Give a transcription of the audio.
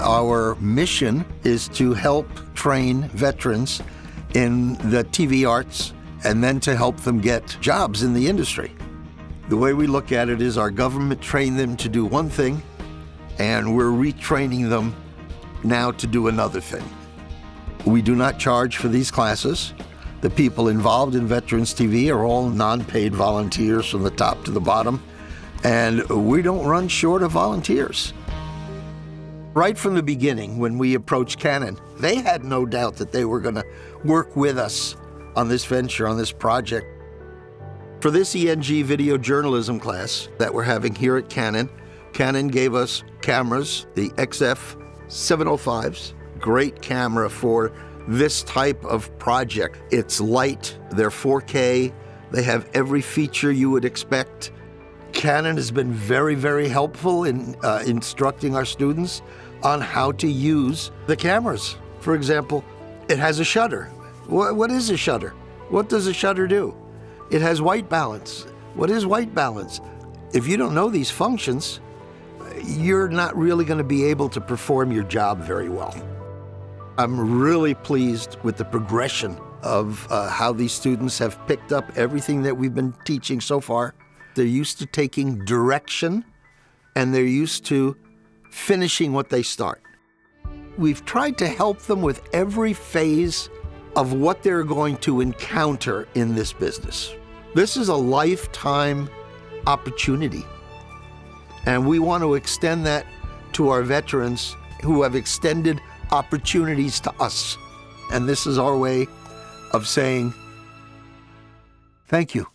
Our mission is to help train veterans in the TV arts and then to help them get jobs in the industry. The way we look at it is our government trained them to do one thing, and we're retraining them now to do another thing. We do not charge for these classes. The people involved in Veterans TV are all non-paid volunteers from the top to the bottom, and we don't run short of volunteers. Right from the beginning, when we approached Canon, they had no doubt that they were going to work with us on this venture, on this project. For this ENG video journalism class that we're having here at Canon, Canon gave us cameras, the XF705s, great camera for this type of project. It's light, they're 4K, they have every feature you would expect. Canon has been very, very helpful in instructing our students on how to use the cameras. For example, it has a shutter. What is a shutter? What does a shutter do? It has white balance. What is white balance? If you don't know these functions, you're not really going to be able to perform your job very well. I'm really pleased with the progression of how these students have picked up everything that we've been teaching so far. They're used to taking direction, and they're used to finishing what they start. We've tried to help them with every phase of what they're going to encounter in this business. This is a lifetime opportunity, and we want to extend that to our veterans who have extended opportunities to us. And this is our way of saying thank you.